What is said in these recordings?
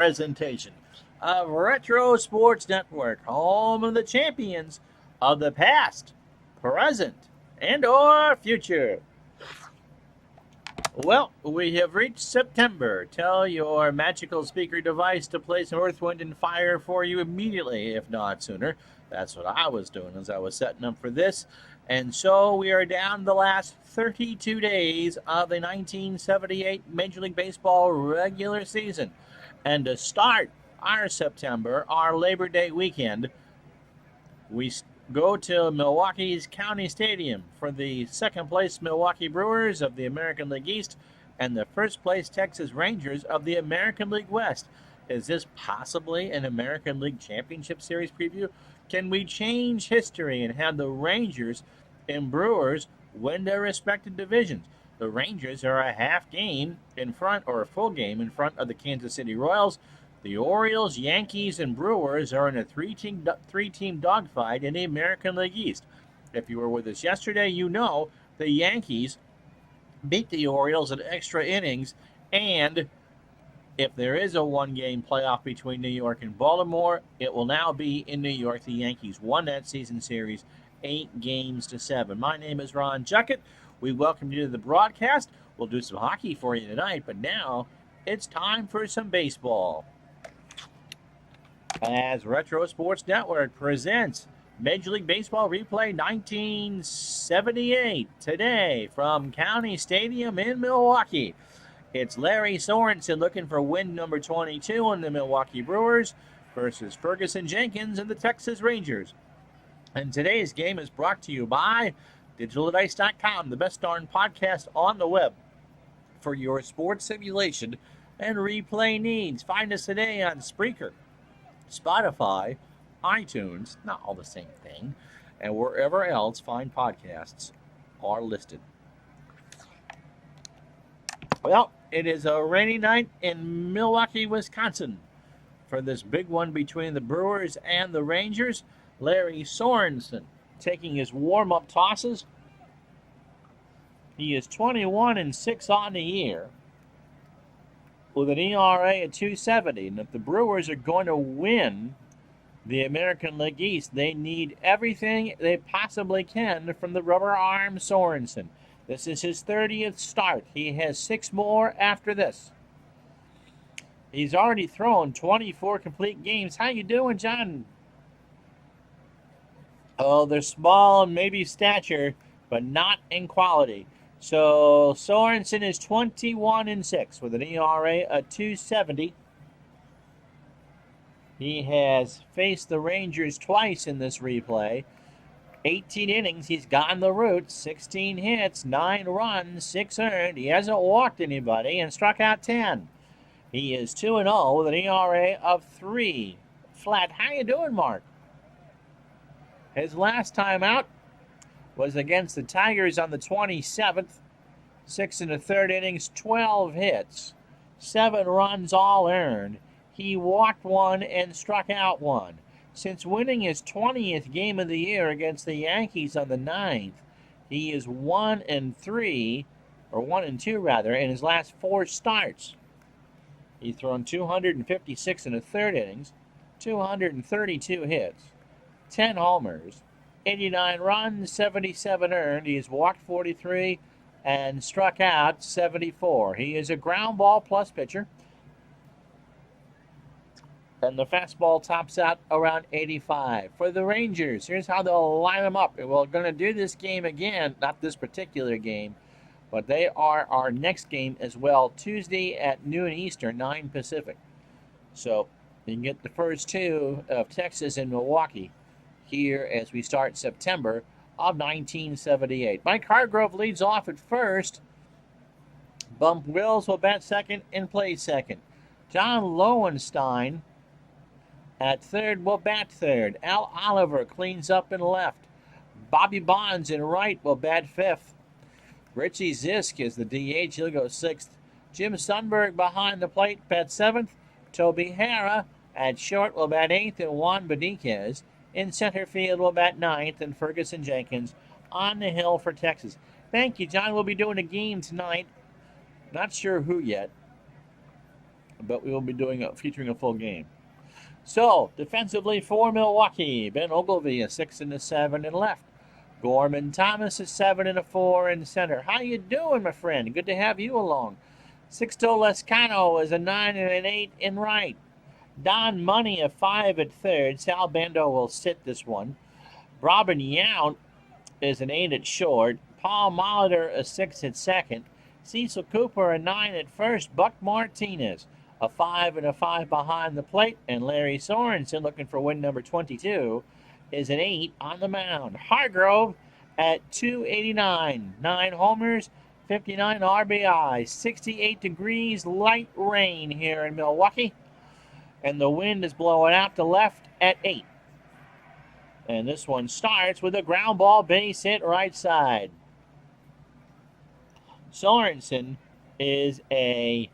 presentation of Retro Sports Network, home of the champions of the past, present, and or future. Well, we have reached September. Tell your magical speaker device to play some Earth, Wind, and Fire for you immediately, if not sooner. That's what I was doing as I was setting up for this. And so we are down the last 32 days of the 1978 Major League Baseball regular season. And to start our September, our Labor Day weekend, we go to Milwaukee's County Stadium for the second place Milwaukee Brewers of the American League East and the first place Texas Rangers of the American League West. Is this possibly an American League Championship Series preview? Can we change history and have the Rangers and Brewers win their respective divisions? The Rangers are a half game in front, or a full game in front of the Kansas City Royals. The Orioles, Yankees, and Brewers are in a three-team dogfight in the American League East. If you were with us yesterday, you know the Yankees beat the Orioles in extra innings, and if there is a one-game playoff between New York and Baltimore, it will now be in New York. The Yankees won that season series 8-7. My name is Ron Juckett. We welcome you to the broadcast. We'll do some hockey for you tonight, but now it's time for some baseball. As Retro Sports Network presents Major League Baseball Replay 1978 today from County Stadium in Milwaukee. It's Larry Sorensen looking for win number 22 on the Milwaukee Brewers versus Ferguson Jenkins and the Texas Rangers. And today's game is brought to you by DigitalDice.com, the best darn podcast on the web for your sports simulation and replay needs. Find us today on Spreaker, Spotify, iTunes, not all the same thing, and wherever else fine podcasts are listed. Well, it is a rainy night in Milwaukee, Wisconsin for this big one between the Brewers and the Rangers. Larry Sorensen taking his warm-up tosses. He is 21-6 on the year with an ERA at 2.70. And if the Brewers are going to win the American League East, they need everything they possibly can from the rubber-arm Sorensen. This is his 30th start. He has 6 more after this. He's already thrown 24 complete games. How you doing, John? Oh, they're small and maybe stature, but not in quality. So Sorensen is 21-6 with an ERA of 2.70. He has faced the Rangers twice in this replay. 18 innings, he's gotten the route, 16 hits, 9 runs, 6 earned. He hasn't walked anybody and struck out 10. He is 2-0 with an ERA of 3 flat. How you doing, Mark? His last time out was against the Tigers on the 27th. 6 1/3 innings, 12 hits, 7 runs all earned. He walked 1 and struck out 1. Since winning his 20th game of the year against the Yankees on the 9th, he is 1-3, or 1-2 rather, in his last 4 starts. He's thrown 256 1/3 innings, 232 hits, 10 homers, 89 runs, 77 earned. He has walked 43 and struck out 74. He is a ground ball plus pitcher. And the fastball tops out around 85. For the Rangers, here's how they'll line them up. We're going to do this game again, not this particular game, but they are our next game as well, Tuesday at noon Eastern, 9 Pacific. So you can get the first 2 of Texas and Milwaukee here as we start September of 1978. Mike Hargrove leads off at first. Bump Wills will bat second and play second. John Lowenstein at third will bat third. Al Oliver cleans up in left. Bobby Bonds in right will bat fifth. Richie Zisk is the DH. He'll go sixth. Jim Sundberg behind the plate bats seventh. Toby Harrah at short will bat eighth, and Juan Beniquez in center field will bat ninth, and Ferguson Jenkins on the hill for Texas. Thank you, John. We'll be doing a game tonight. Not sure who yet. but we will be featuring a full game. So, defensively for Milwaukee, Ben Ogilvy, a 6 and a 7 in left. Gorman Thomas, a 7 and a 4 in center. How you doing, my friend? Good to have you along. Sixto Lescano is a 9 and an 8 in right. Don Money, a 5 at third. Sal Bando will sit this one. Robin Yount is an 8 at short. Paul Molitor, a 6 at second. Cecil Cooper, a 9 at first. Buck Martinez, a 5 and a 5 behind the plate. And Larry Sorensen, looking for win number 22, is an 8 on the mound. Hargrove at 289. 9 homers, 59 RBI. 68 degrees, light rain here in Milwaukee. And the wind is blowing out to left at 8. And this one starts with a ground ball base hit right side. Sorensen is a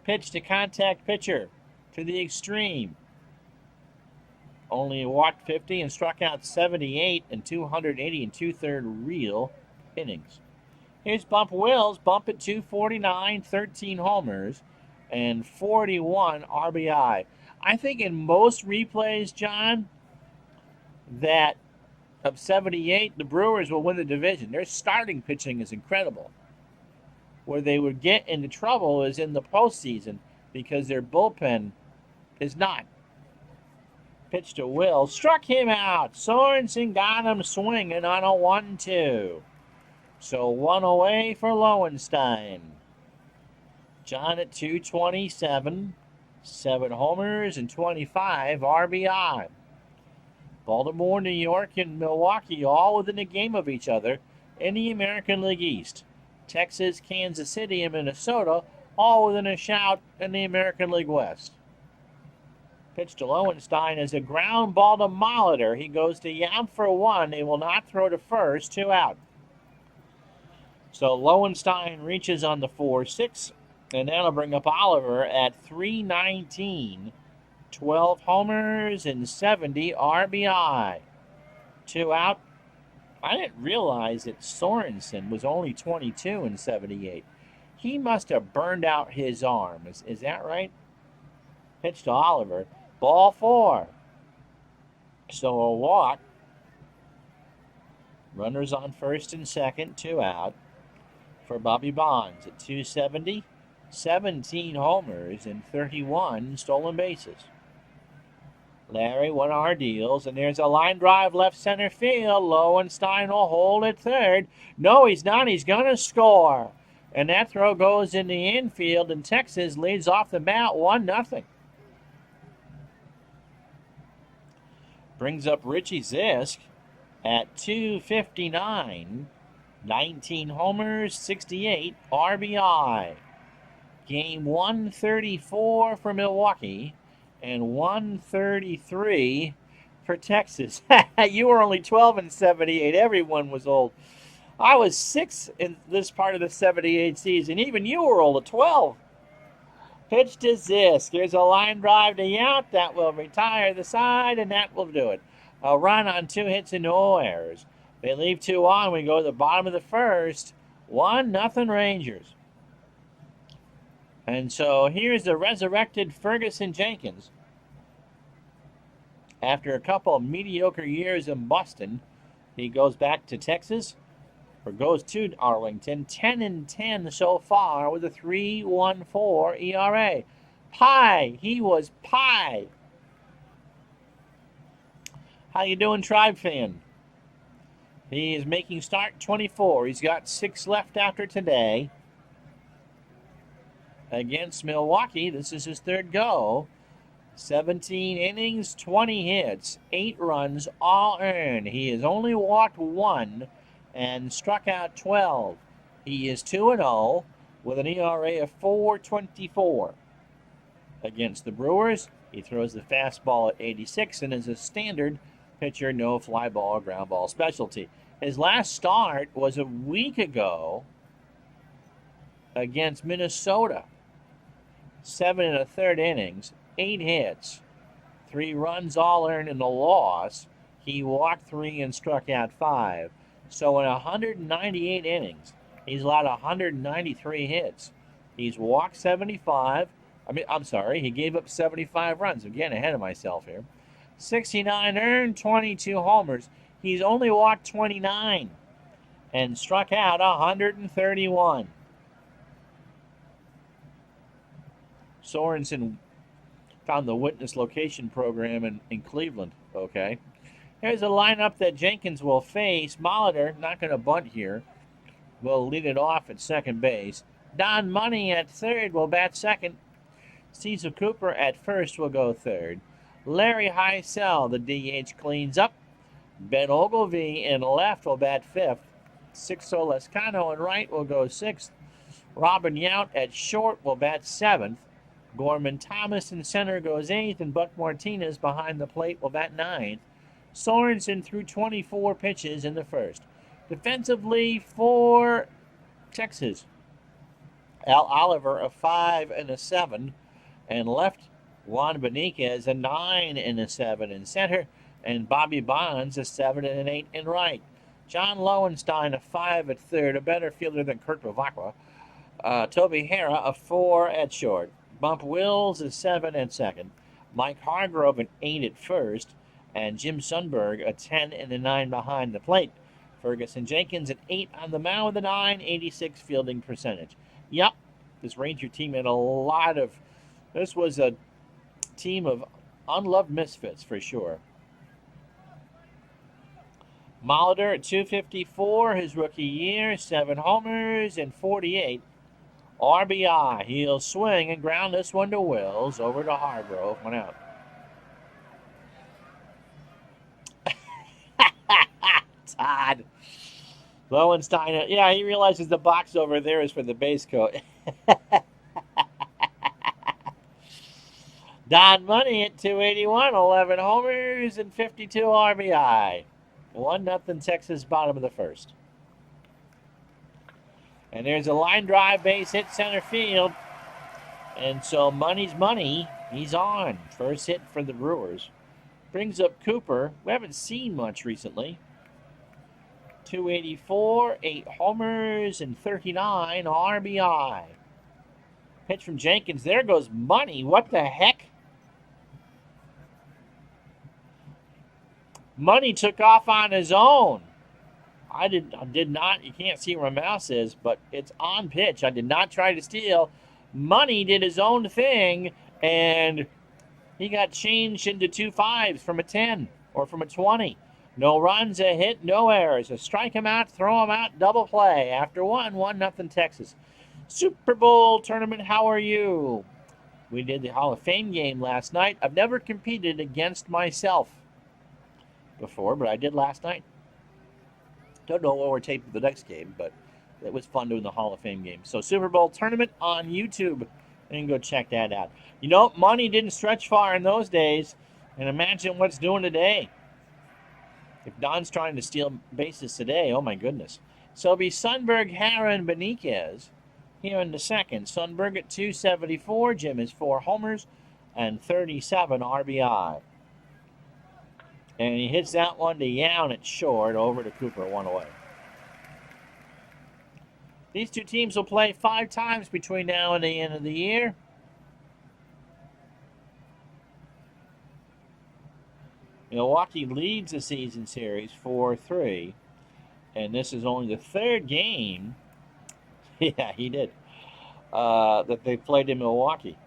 pitch-to-contact pitcher to the extreme. Only walked 50 and struck out 78 in 280 and two-third real innings. Here's Bump Wills. Bump at 249, 13 homers, and 41 RBI. I think in most replays, John, that of 78, the Brewers will win the division. Their starting pitching is incredible. Where they would get into trouble is in the postseason because their bullpen is not. Pitch to Will. Struck him out. Sorensen got him swinging on a 1-2. So one away for Lowenstein. John at 227. 7 homers and 25 RBI. Baltimore, New York, and Milwaukee all within a game of each other in the American League East. Texas, Kansas City, and Minnesota all within a shout in the American League West. Pitch to Lowenstein is a ground ball to Molitor. He goes to Yount for 1. He will not throw to first. 2 out. So Lowenstein reaches on the 4-6. And that'll bring up Oliver at 319. 12 homers and 70 RBI. 2 out. I didn't realize that Sorensen was only 22 in 78. He must have burned out his arm. Is that right? Pitch to Oliver. Ball 4. So a walk. Runners on first and second. 2 out for Bobby Bonds at 270. 17 homers and 31 stolen bases. Larry, 1 deals, and there's a line drive left center field. Lowenstein will hold at third. No, he's not. He's going to score. And that throw goes in the infield, and Texas leads off the bat 1-0. Brings up Richie Zisk at 259. 19 homers, 68 RBI. Game 134 for Milwaukee and 133 for Texas. You were only 12 in 78. Everyone was old. I was 6 in this part of the 78 season. Even you were old at 12. Pitch to Zisk. Here's a line drive to Yount. That will retire the side, and that will do it. A run on 2 hits and no errors. They leave 2 on. We go to the bottom of the first. 1-0 Rangers. And so here's the resurrected Ferguson Jenkins. After a couple of mediocre years in Boston, he goes back to Texas, or goes to Arlington. 10-10 so far with a 3.14 ERA. Pie. He was pie. How you doing, Tribe fan? He is making start 24. He's got 6 left after today. Against Milwaukee, this is his 3rd go. 17 innings, 20 hits, 8 runs, all earned. He has only walked 1 and struck out 12. He is 2-0 with an ERA of 4.24. Against the Brewers, he throws the fastball at 86 and is a standard pitcher, no fly ball or ground ball specialty. His last start was a week ago against Minnesota. 7 1/3 innings, 8 hits, 3 runs all earned in the loss. He walked 3 and struck out 5. So in 198 innings, he's allowed 193 hits. He's walked 75, I'm sorry, he gave up 75 runs. I'm getting ahead of myself here. 69 earned, 22 homers. He's only walked 29 and struck out 131. Sorensen found the witness location program in Cleveland. Okay. Here's a lineup that Jenkins will face. Molitor, not going to bunt here, will lead it off at second base. Don Money at third will bat second. Cecil Cooper at first will go third. Larry Heisel, the DH, cleans up. Ben Ogilvie in left will bat fifth. Sixto Lescano in right will go sixth. Robin Yount at short will bat seventh. Gorman Thomas in center goes eighth, and Buck Martinez behind the plate will bat ninth. Sorensen threw 24 pitches in the first. Defensively for Texas, Al Oliver a 5 and a 7, and left Juan Beniquez a 9 and a 7 in center, and Bobby Bonds a 7 and an 8 in right. John Lowenstein a 5 at third, a better fielder than Kurt Bavacqua. Toby Harrah a 4 at short. Bump Wills a 7 at second. Mike Hargrove an 8 at first, and Jim Sundberg a 10 and a 9 behind the plate. Ferguson Jenkins at 8 on the mound with a 986 fielding percentage. Yep, this Ranger team had a lot of. This was a team of unloved misfits for sure. Molitor at 254, his rookie year, 7 homers and 48 RBI. He'll swing and ground this one to Wills, over to Hargrove, one out. Todd. Lowenstein, yeah, he realizes the box over there is for the base coat. Don Money at 281, 11 homers and 52 RBI. 1-0 Texas, bottom of the first. And there's a line drive, base hit center field. And so Money's money. He's on. First hit for the Brewers. Brings up Cooper. We haven't seen much recently. 284, 8 homers, and 39 RBI. Pitch from Jenkins. There goes Money. What the heck? Money took off on his own. I did not. You can't see where my mouse is, but it's on pitch. I did not try to steal. Money did his own thing, and he got changed into 2 5s from a 10 or from a 20. No runs, a hit, no errors. A strike him out, throw him out, double play. After 1-0 Texas. Super Bowl tournament, how are you? We did the Hall of Fame game last night. I've never competed against myself before, but I did last night. Don't know what we're taping the next game, but it was fun doing the Hall of Fame game. So Super Bowl tournament on YouTube. And go check that out. You know, Money didn't stretch far in those days. And imagine what's doing today. If Don's trying to steal bases today, oh my goodness. So it'll be Sundberg, Harrah, and Beniquez here in the second. Sundberg at 274. Jim is 4 homers and 37 RBI. And he hits that one to Yount at short, over to Cooper, 1 away. These two teams will play 5 times between now and the end of the year. Milwaukee leads the season series 4-3. And this is only the 3rd game, yeah, he did, that they played in Milwaukee.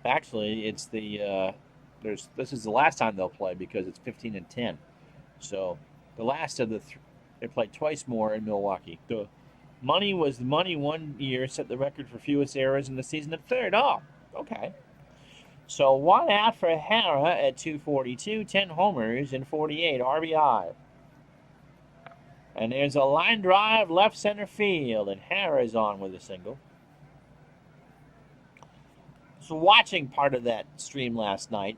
Actually, it's this is the last time they'll play because it's 15-10. So the last of the they played twice more in Milwaukee. The Money was the Money one year, set the record for fewest errors in the season at 3rd. Oh, okay. So 1 out for Harrah at 242, 10 homers and 48 RBI. And there's a line drive left center field, and Harrah is on with a single. So watching part of that stream last night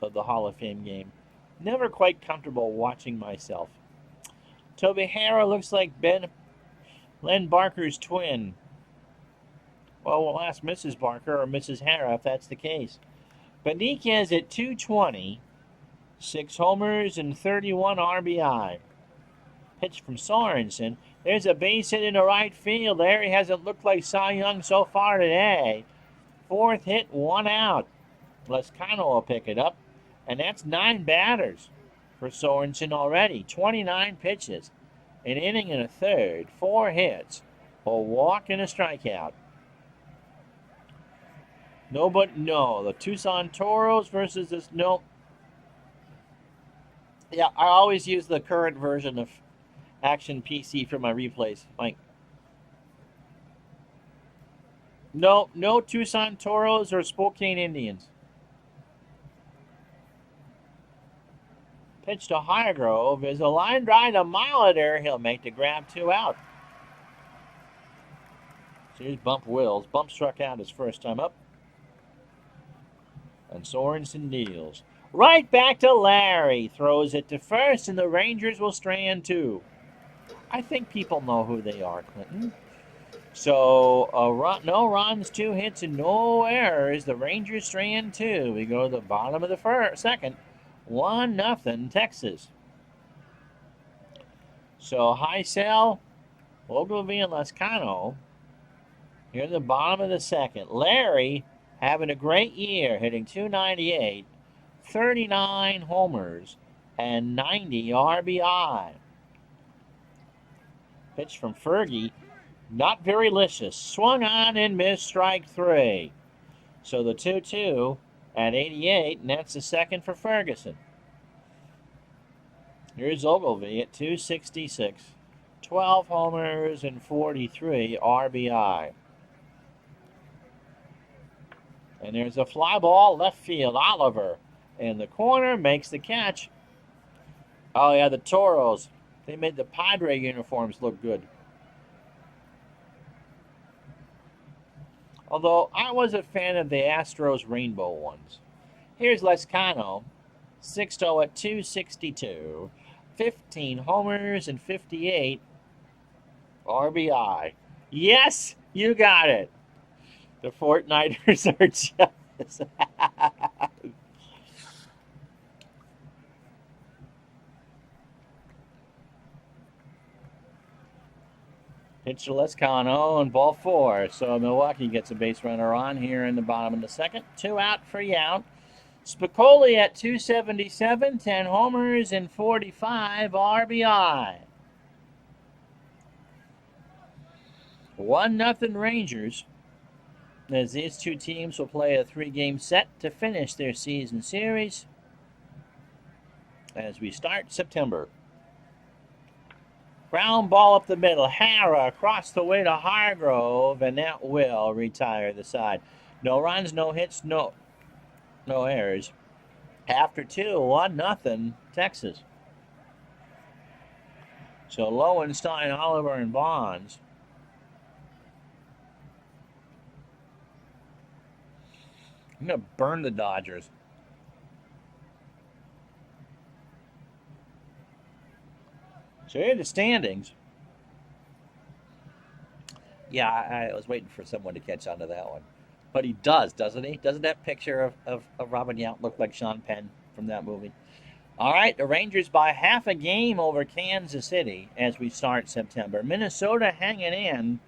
of the Hall of Fame game. Never quite comfortable watching myself. Toby Harrah looks like Len Barker's twin. Well, we'll ask Mrs. Barker or Mrs. Harrah if that's the case. Beniquez at 220, 6 homers and 31 RBI. Pitch from Sorensen. There's a base hit into right field. Larry hasn't looked like Cy Young so far today. Fourth hit, 1 out. Lescano will pick it up. And that's 9 batters for Sorensen already. 29 pitches. An inning and a third. 4 hits. A walk and a strikeout. The Tucson Toros versus this. No. Yeah, I always use the current version of Action PC for my replays, Mike. No Tucson Toros or Spokane Indians. Pitch to Hargrove is a line drive to Molitor. He'll make the grab, 2 out. So here's Bump Wills. Bump struck out his first time up. And Sorensen deals. Right back to Larry. Throws it to first, and the Rangers will strand 2. I think people know who they are, Clinton. So, no runs, 2 hits, and no errors. The Rangers strand 2. We go to the bottom of the second. 1-0 Texas. So, Heisel, Ogilvie, and Lescano. Here in the bottom of the second. Larry having a great year, hitting .298, 39 homers, and 90 RBI. Pitch from Fergie, not very licious. Swung on and missed, strike 3. So the 2-2 at 88, and that's the second for Ferguson. Here's Ogilvie at .266, 12 homers and 43 RBI. And there's a fly ball left field. Oliver in the corner makes the catch. Oh, yeah, the Toros. They made the Padre uniforms look good. Although I was a fan of the Astros rainbow ones. Here's Lescano. 6-0 at .262. 15 homers and 58 RBI. Yes, you got it. The Fortniters are jealous. Pitch to Lescano and ball 4. So Milwaukee gets a base runner on here in the bottom of the second. 2 out for Yount. Spicoli at .277, 10 homers and 45 RBI. 1-0 Rangers, as these two teams will play a 3-game set to finish their season series as we start September. Ground ball up the middle. Hara across the way to Hargrove, and that will retire the side. No runs, no hits, no errors. After 2, 1-0 Texas. So Lowenstein, Oliver, and Bonds. I'm going to burn the Dodgers. So here are the standings. Yeah, I was waiting for someone to catch on to that one. But he does, doesn't he? Doesn't that picture of Robin Yount look like Sean Penn from that movie? All right, the Rangers by half a game over Kansas City as we start September. Minnesota hanging in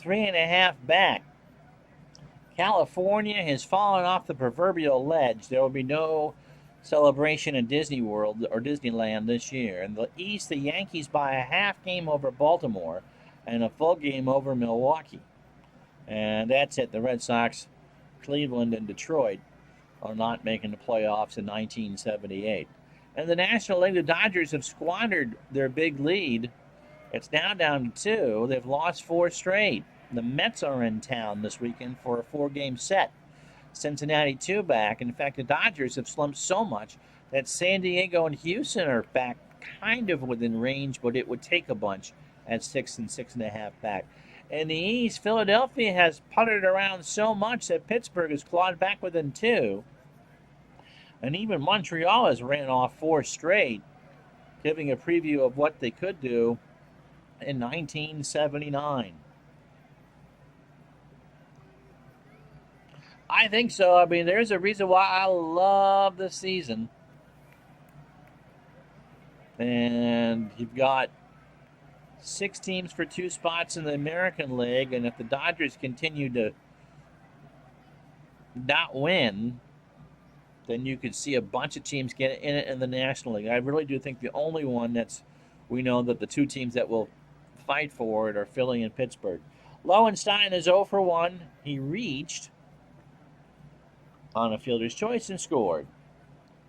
3.5 back. California has fallen off the proverbial ledge. There will be no celebration in Disney World or Disneyland this year. In the East, the Yankees by a half game over Baltimore and a full game over Milwaukee. And that's it. The Red Sox, Cleveland, and Detroit are not making the playoffs in 1978. And the National League, the Dodgers have squandered their big lead. It's now down to 2. They've lost 4 straight. The Mets are in town this weekend for a 4-game set. Cincinnati 2 back. In fact, the Dodgers have slumped so much that San Diego and Houston are back kind of within range, but it would take a bunch at 6 and 6.5 back. In the East, Philadelphia has puttered around so much that Pittsburgh has clawed back within 2. And even Montreal has ran off 4 straight, giving a preview of what they could do in 1979. I think so. I mean, there's a reason why I love this season. And you've got 6 teams for 2 spots in the American League, and if the Dodgers continue to not win, then you could see a bunch of teams get in it in the National League. I really do think the only one we know that the 2 teams that will fight for it are Philly and Pittsburgh. Lowenstein is 0 for 1. He reached on a fielder's choice and scored.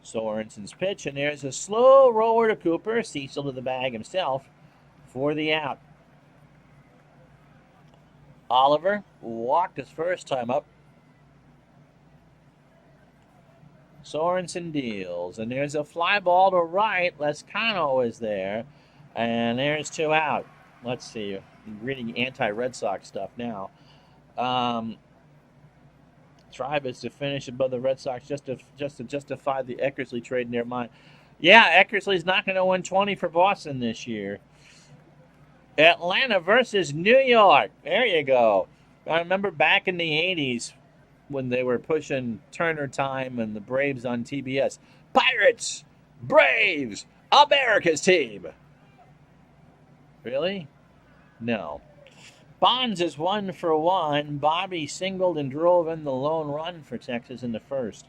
Sorensen's pitch, and there's a slow roller to Cooper. Cecil to the bag himself for the out. Oliver walked his first time up. Sorensen deals, and there's a fly ball to right. Lescano is there, and there's 2 out. Let's see, I'm reading anti-Red Sox stuff now. Tribus to finish above the Red Sox just to justify the Eckersley trade in their mind. Yeah, Eckersley's not going to win 20 for Boston this year. Atlanta versus New York. There you go. I remember back in the 80s when they were pushing Turner Time and the Braves on TBS. Pirates, Braves, America's team. Really? No. Bonds is 1 for 1. Bobby singled and drove in the lone run for Texas in the first.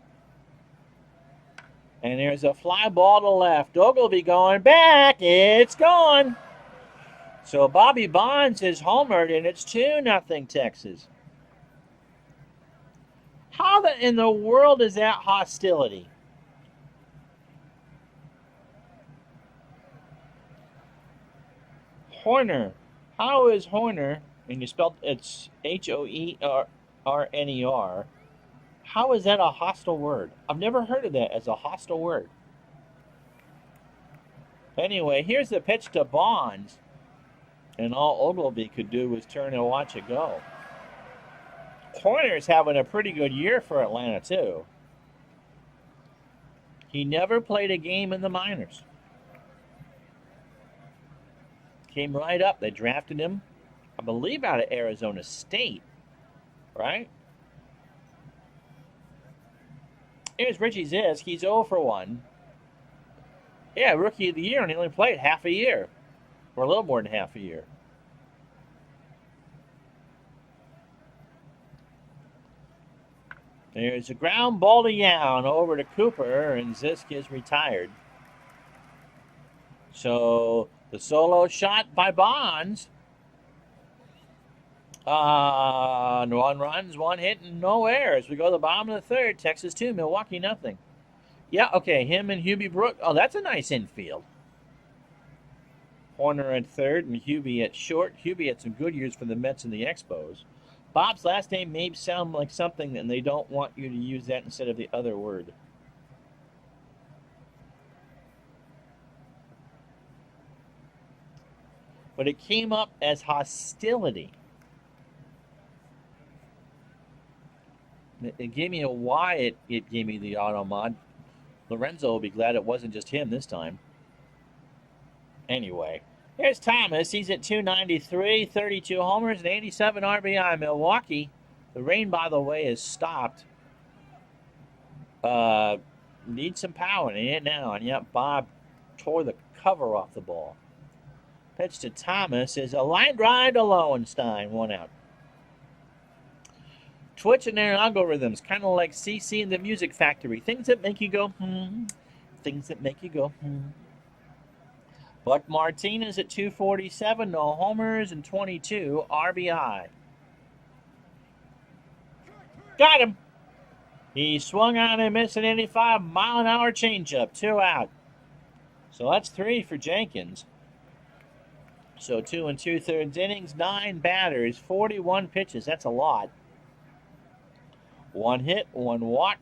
And there's a fly ball to left. Ogilvy going back. It's gone. So Bobby Bonds is homered, and it's 2-0 Texas. How in the world is that hostility? Horner. How is Horner, and you spelled it's Hoerner. How is that a hostile word? I've never heard of that as a hostile word. Anyway, here's the pitch to Bonds. And all Ogilvy could do was turn and watch it go. Horner's having a pretty good year for Atlanta, too. He never played a game in the minors. Came right up. They drafted him, I believe, out of Arizona State, right? Here's Richie Zisk. He's 0 for 1. Yeah, Rookie of the Year, and he only played half a year, or a little more than half a year. There's a ground ball to Young over to Cooper, and Zisk is retired. So the solo shot by Bonds. 1 runs, 1 hit, and no errors. We go to the bottom of the 3rd. Texas 2, Milwaukee nothing. Yeah, okay, him and Hubie Brook. Oh, that's a nice infield. Horner at 3rd and Hubie at short. Hubie had some good years for the Mets and the Expos. Bob's last name may sound like something, and they don't want you to use that instead of the other word. But it came up as hostility. It gave me a why it gave me the auto mod. Lorenzo will be glad it wasn't just him this time. Anyway, here's Thomas. He's at 293, 32 homers, and 87 RBI. Milwaukee, the rain, by the way, is stopped. Needs some power in it now. And yet Bob tore the cover off the ball. Pitch to Thomas is a line drive to Lowenstein. 1 out. Twitch and their algorithms, kind of like CC and the Music Factory. Things that make you go, Things that make you go, Buck Martinez at 247, no homers, and 22 RBI. Got him. He swung on and missed an 85-mile-an-hour changeup. 2 out. So that's 3 for Jenkins. So 2 2/3 innings, 9 batters, 41 pitches. That's a lot. 1 hit, 1 walk,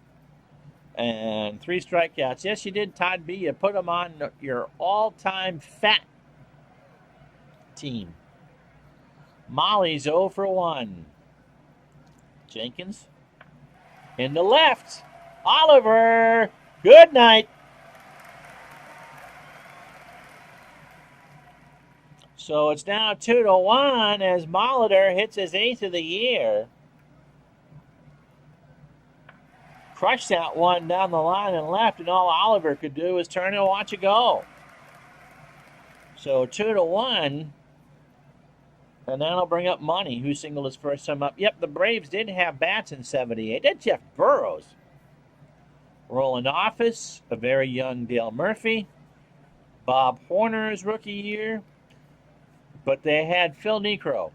and 3 strikeouts. Yes, you did, Todd B. You put him on your all-time fat team. Molly's 0 for 1. Jenkins in the left. Oliver, good night. So it's now 2-1 as Molitor hits his 8th of the year. Crushed that one down the line and left, and all Oliver could do was turn and watch it go. So 2-1, And that'll bring up Money, who singled his first time up. Yep, the Braves did have bats in 78. That's Jeff Burrows. Roland Office, a very young Dale Murphy. Bob Horner's rookie year. But they had Phil Niekro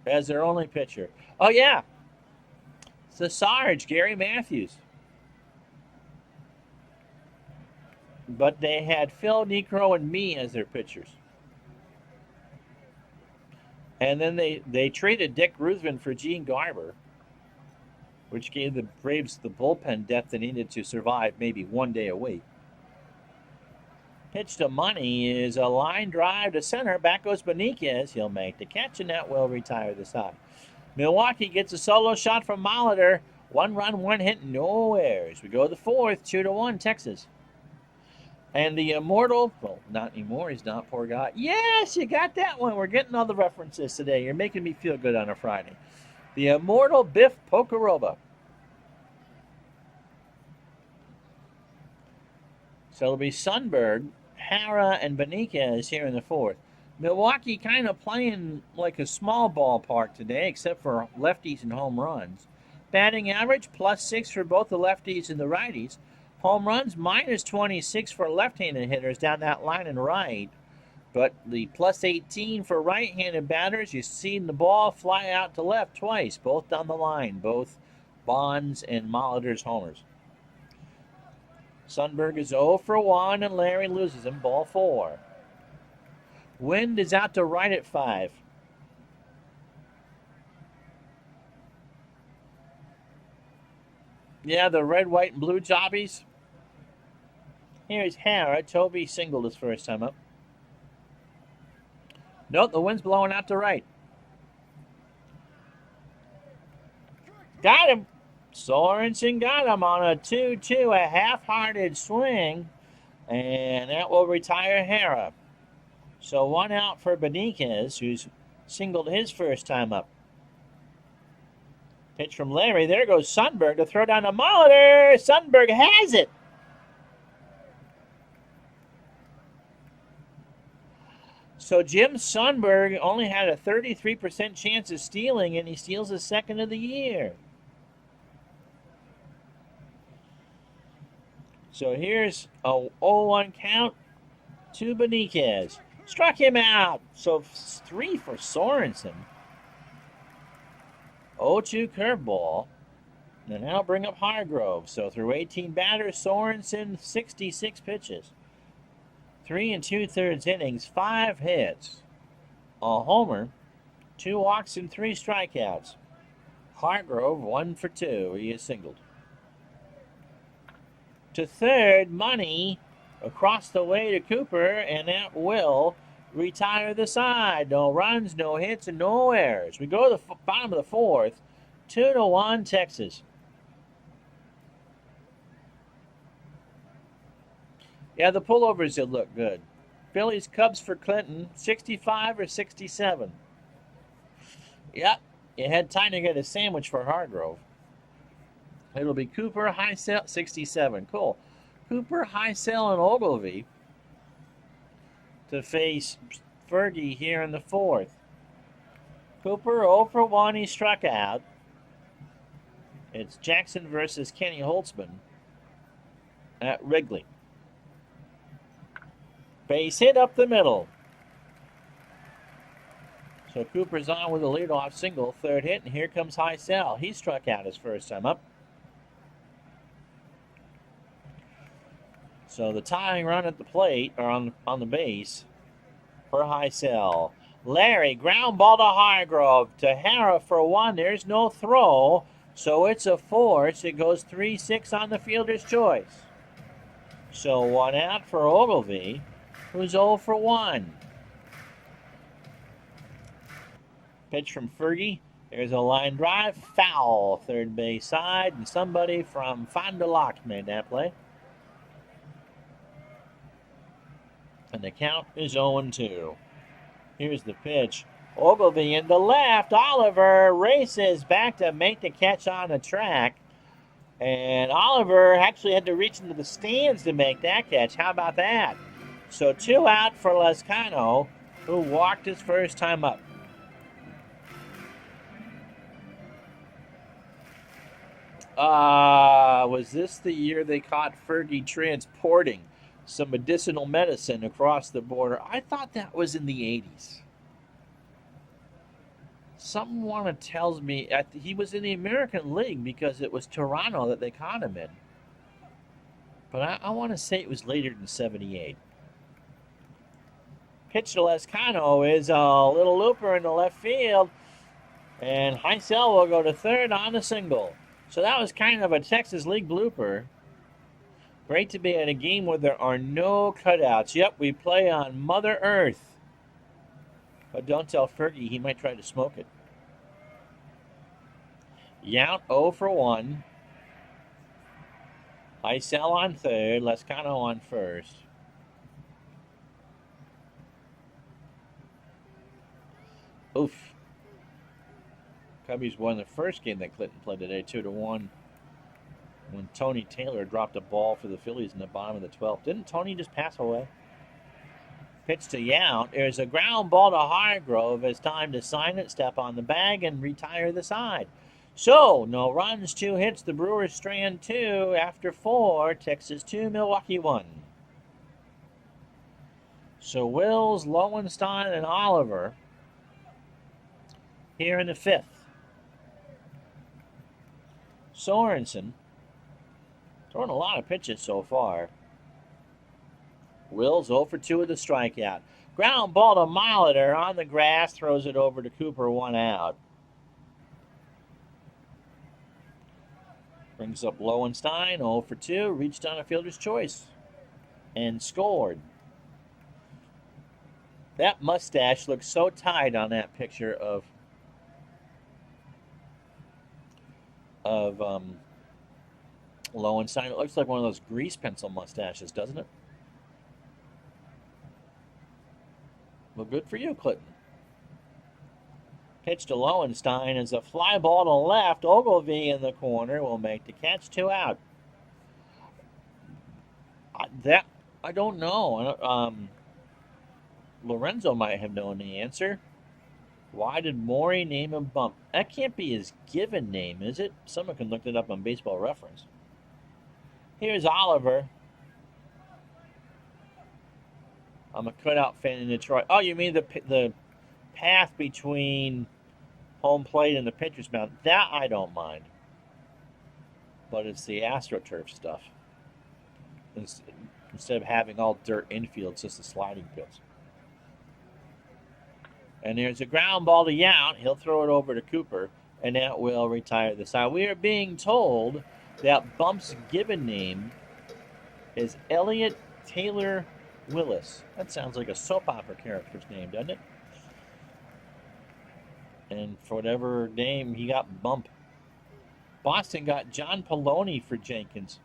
as their only pitcher. Oh, yeah. It's the Sarge, Gary Matthews. But they had Phil Niekro and me as their pitchers. And then they traded Dick Ruthven for Gene Garber, which gave the Braves the bullpen depth they needed to survive maybe one day a week. Pitch to Money is a line drive to center. Back goes Beniquez. He'll make the catch, and that will retire the side. Milwaukee gets a solo shot from Molitor. 1 run, 1 hit, no errors. We go to the fourth, 2-1, Texas. And the immortal, well, not anymore, he's not, poor guy. Yes, you got that one. We're getting all the references today. You're making me feel good on a Friday. The immortal Biff Pocoroba. So it'll be Sundberg, Hara, and Beniquez here in the fourth. Milwaukee kind of playing like a small ballpark today, except for lefties and home runs. Batting average, +6 for both the lefties and the righties. Home runs, -26 for left-handed hitters down that line and right. But the +18 for right-handed batters, you've seen the ball fly out to left twice, both down the line, both Bonds and Molitor's homers. Sundberg is 0 for 1, and Larry loses him, ball 4. Wind is out to right at 5. Yeah, the red, white, and blue jobbies. Here's Hara. Toby singled his first time up. Nope, the wind's blowing out to right. Got him. Sorensen got him on a 2-2, a half-hearted swing, and that will retire Hara. So 1 out for Beniquez, who's singled his first time up. Pitch from Larry. There goes Sundberg to throw down to Molitor. Sundberg has it. So Jim Sundberg only had a 33% chance of stealing, and he steals his second of the year. So here's a 0-1 count to Beniquez. Struck him out. So 3 for Sorensen. 0-2 curveball. And that'll bring up Hargrove. So through 18 batters, Sorensen 66 pitches. 3 2/3 innings, 5 hits, a homer, 2 walks, and 3 strikeouts. Hargrove 1 for 2. He is singled. To third, Money across the way to Cooper, and that will retire the side. No runs, no hits, and no errors. We go to the bottom of the fourth, 2-1 Texas. Yeah, the pullovers did look good. Phillies Cubs for Clinton, 65 or 67. Yep, you had time to get a sandwich for Hargrove. It'll be Cooper, Heisel, 67. Cool. Cooper, Heisel, and Ogilvy to face Fergie here in the fourth. Cooper 0 for 1. He struck out. It's Jackson versus Kenny Holtzman at Wrigley. Base hit up the middle. So Cooper's on with a leadoff single, third hit, and here comes Heisel. He struck out his first time up. So the tying run at the plate, or on the base, for Heisel. Larry, ground ball to Hargrove. To Hara for 1. There's no throw, so it's a force. It goes 3-6 on the fielder's choice. So 1 out for Ogilvy, who's 0 for 1. Pitch from Fergie. There's a line drive, foul, third base side, and somebody from Fond du Lac made that play. And the count is 0-2. Here's the pitch. Ogilvy into left. Oliver races back to make the catch on the track. And Oliver actually had to reach into the stands to make that catch. How about that? So 2 out for Lezcano, who walked his first time up. Was this the year they caught Fergie transporting some medicinal medicine across the border? I thought that was in the 80s. Someone tells me he was in the American League because it was Toronto that they caught him in. But I want to say it was later than 78. Pitch to Lescano is a little looper in the left field. And Heisel will go to third on a single. So that was kind of a Texas League blooper. Great to be at a game where there are no cutouts. Yep, we play on Mother Earth. But don't tell Fergie, he might try to smoke it. Yount 0 for 1. Heisel on third, Lescano on first. Oof. Cubbies won the first game that Clinton played today, 2-1. When Tony Taylor dropped a ball for the Phillies in the bottom of the 12th. Didn't Tony just pass away? Pitch to Yount. There's a ground ball to Hargrove. It's time to sign it, step on the bag, and retire the side. So, no runs, 2 hits. The Brewers strand 2 after 4. Texas 2, Milwaukee 1. So Wills, Lowenstein, and Oliver here in the 5th. Sorensen throwing a lot of pitches so far. Wills 0 for 2 with a strikeout. Ground ball to Molitor on the grass, throws it over to Cooper, 1 out. Brings up Lowenstein, 0 for 2, reached on a fielder's choice and scored. That mustache looks so tight on that picture of Lowenstein. It looks like one of those grease pencil mustaches, doesn't it? Well, good for you, Clinton. Pitch to Lowenstein is a fly ball to left. Ogilvie in the corner will make the catch, 2 out. I don't know. Lorenzo might have known the answer. Why did Maury name him Bump? That can't be his given name, is it? Someone can look it up on Baseball Reference. Here's Oliver. I'm a cutout fan in Detroit. Oh, you mean the path between home plate and the pitcher's mound? That I don't mind. But it's the AstroTurf stuff. Instead of having all dirt infield, it's just the sliding pits. And there's a ground ball to Yount. He'll throw it over to Cooper, and that will retire the side. We are being told that Bump's given name is Elliot Taylor Willis. That sounds like a soap opera character's name, doesn't it? And for whatever name, he got Bump. Boston got John Poloni for Jenkins.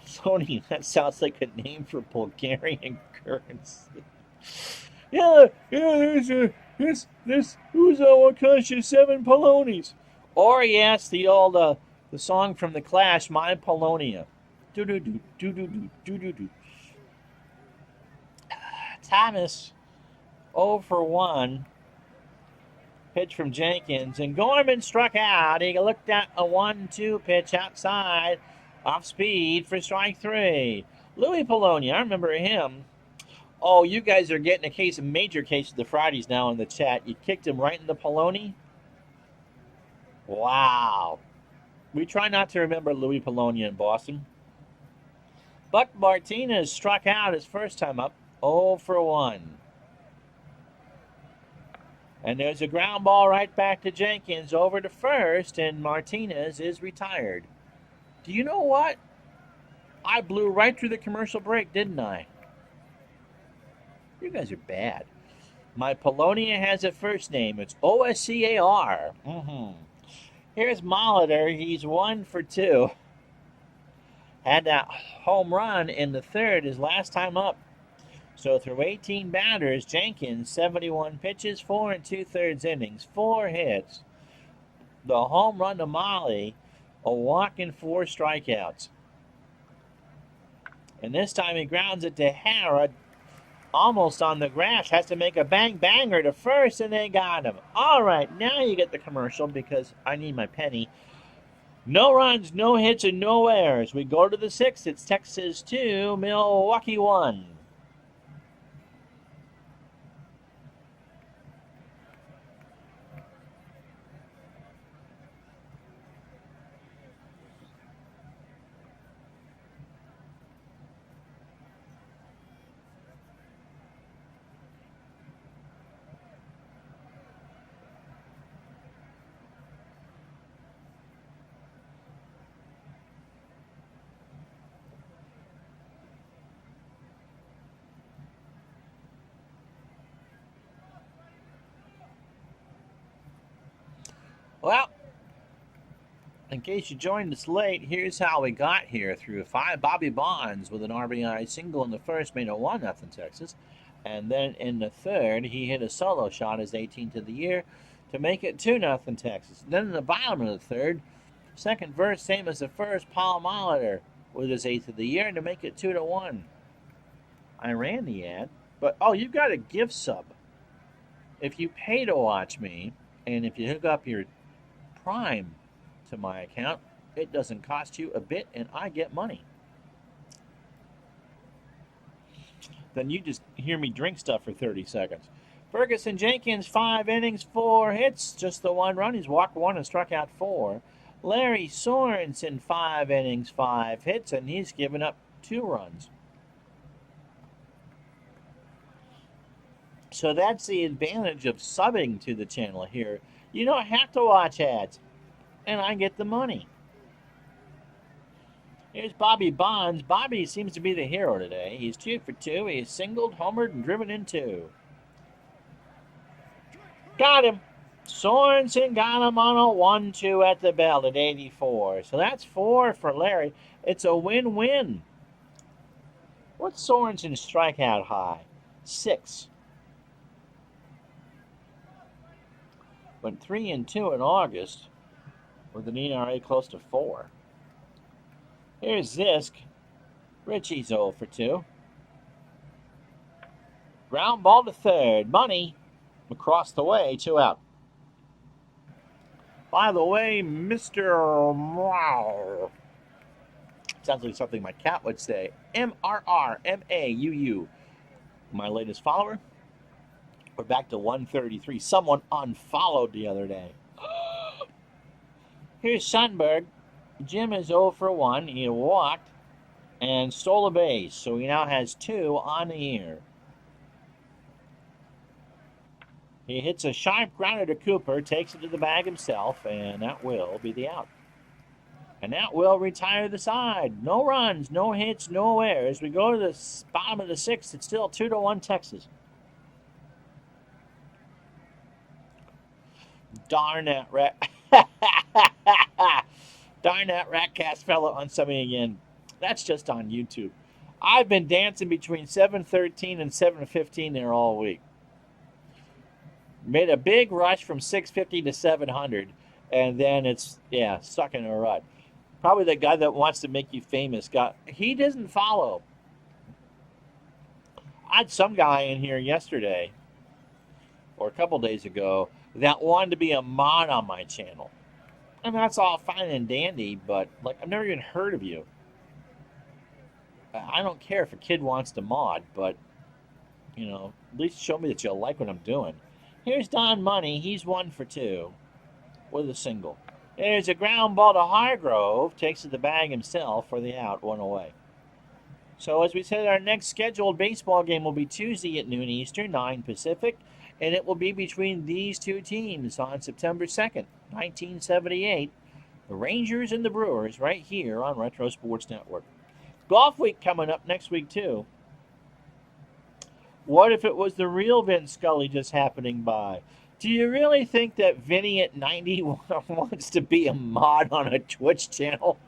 Poloni, that sounds like a name for Bulgarian currency. Yeah, there's this who's what cost you 7 Polonis? Or yes, the old the song from The Clash, My Polonia. Do do do do do do do do do. Thomas 0 for 1. Pitch from Jenkins, and Gorman struck out. He looked at a 1-2 pitch outside, off speed for strike 3. Louis Polonia, I remember him. Oh, you guys are getting a major case of the Fridays now in the chat. You kicked him right in the Poloni? Wow. We try not to remember Louis Polonia in Boston. Buck Martinez struck out his first time up, 0 for 1. And there's a ground ball right back to Jenkins over to first, and Martinez is retired. Do you know what? I blew right through the commercial break, didn't I? You guys are bad. My Polonia has a first name. It's Oscar. Here's Molitor. He's 1 for 2. Had that home run in the third his last time up. So through 18 batters, Jenkins, 71 pitches, 4 2/3 innings, 4 hits. The home run to Molly, a walk and 4 strikeouts. And this time he grounds it to Hara, almost on the grass, has to make a bang-banger to first, and they got him. All right, now you get the commercial because I need my penny. No runs, no hits, and no errors. We go to the 6th. It's Texas 2, Milwaukee 1. Well, in case you joined us late, here's how we got here through 5. Bobby Bonds with an RBI single in the first made it 1-0 Texas. And then in the third, he hit a solo shot, his 18th of the year, to make it 2-0 Texas. Then in the bottom of the third, second verse, same as the first, Paul Molitor with his 8th of the year to make it 2-1. I ran the ad, but you've got a gift sub. If you pay to watch me, and if you hook up your Prime to my account, it doesn't cost you a bit, and I get money. Then you just hear me drink stuff for 30 seconds. Ferguson Jenkins, 5 innings, 4 hits, just the 1 run. He's walked 1 and struck out 4. Larry Sorensen, 5 innings, 5 hits, and he's given up 2 runs. So that's the advantage of subbing to the channel here. You don't have to watch ads, and I get the money. Here's Bobby Bonds. Bobby seems to be the hero today. He's 2 for 2. He's singled, homered, and driven in 2. Got him. Sorensen got him on a 1-2 at the bell at 84. So that's 4 for Larry. It's a win-win. What's Sorensen's strikeout high? 6. Went 3-2 in August with an ERA close to 4. Here's Zisk. Richie's 0 for 2. Ground ball to third. Money across the way, 2 out. By the way, Mr. Wow. Sounds like something my cat would say. MRRMAUU. My latest follower. We're back to 133. Someone unfollowed the other day. Here's Sundberg. Jim is 0 for 1. He walked and stole a base, so he now has 2 on the year. He hits a sharp grounder to Cooper, takes it to the bag himself, and that will be the out. And that will retire the side. No runs, no hits, no errors. We go to the bottom of the 6th. It's still 2-1 Texas. Darn that rat. Darn that Ratcast fella on something again. That's just on YouTube. I've been dancing between 713 and 715 there all week. Made a big rush from 650 to 700, and then it's, stuck in a rut. Probably the guy that wants to make you famous he doesn't follow. I had some guy in here yesterday, or a couple days ago, that wanted to be a mod on my channel. And that's all fine and dandy, but I've never even heard of you. I don't care if a kid wants to mod, but at least show me that you like what I'm doing. Here's Don Money. He's 1 for 2 with a single. There's a ground ball to Hargrove. Takes it to the bag himself for the out, 1 away. So as we said, our next scheduled baseball game will be Tuesday at noon Eastern, 9 Pacific. And it will be between these two teams on September 2nd, 1978. The Rangers and the Brewers right here on Retro Sports Network. Golf week coming up next week, too. What if it was the real Vin Scully just happening by? Do you really think that Vinny at 91 wants to be a mod on a Twitch channel?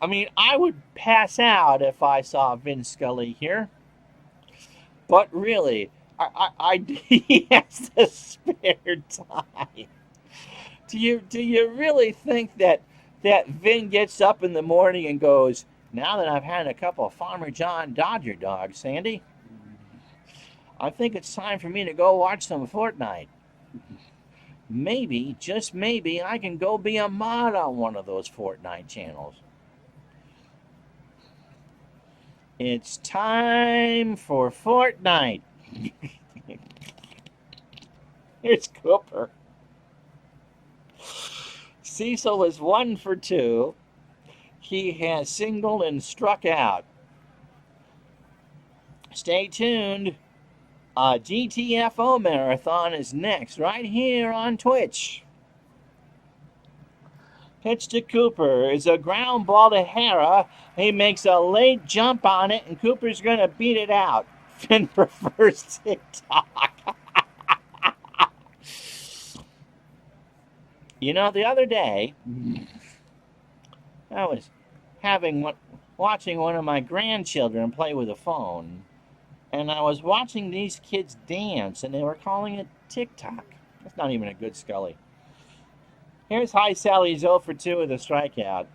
I mean, I would pass out if I saw Vin Scully here. But really, he has the spare time. Do you really think that Vin gets up in the morning and goes, now that I've had a couple of Farmer John Dodger dogs, Sandy, I think it's time for me to go watch some Fortnite. maybe, just maybe, I can go be a mod on one of those Fortnite channels. It's time for Fortnite. Here's Cooper. Cecil is 1 for 2. He has singled and struck out. Stay tuned. GTFO Marathon is next, right here on Twitch. Pitch to Cooper is a ground ball to Hara. He makes a late jump on it, and Cooper's going to beat it out. Finn prefers TikTok. You know, the other day, I was watching one of my grandchildren play with a phone, and I was watching these kids dance, and they were calling it TikTok. That's not even a good Scully. Here's High Sally 0 for 2 with a strikeout.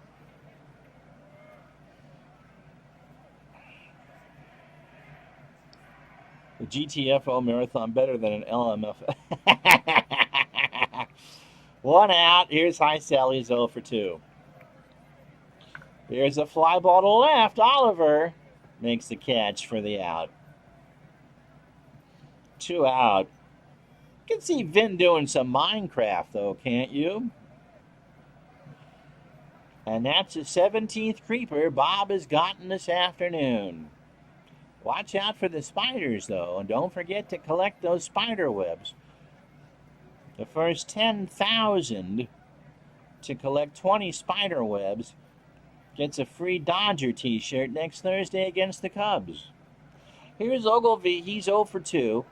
The GTFO Marathon better than an LMF. 1 out. Here's High Sally 0 for 2. Here's a fly ball to left. Oliver makes the catch for the out. 2 out. You can see Vin doing some Minecraft, though, can't you? And that's the 17th creeper Bob has gotten this afternoon. Watch out for the spiders, though, and don't forget to collect those spider webs. The first 10,000 to collect 20 spider webs gets a free Dodger t-shirt next Thursday against the Cubs. Here's Ogilvy. He's 0 for 2.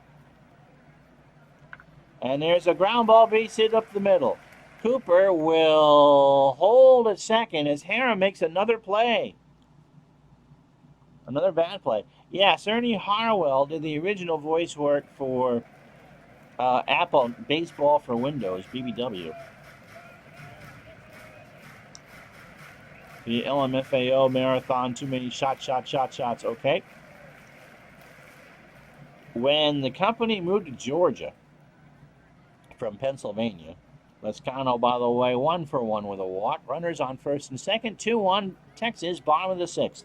And there's a ground ball base hit up the middle. Cooper will hold at second as Hara makes another play. Another bad play. Yes, Ernie Harwell did the original voice work for Apple Baseball for Windows, BBW. The LMFAO Marathon, too many shots. Okay. When the company moved to Georgia from Pennsylvania, Lescano, by the way, 1 for 1 with a walk. Runners on first and second. 2-1 Texas, bottom of the 6th.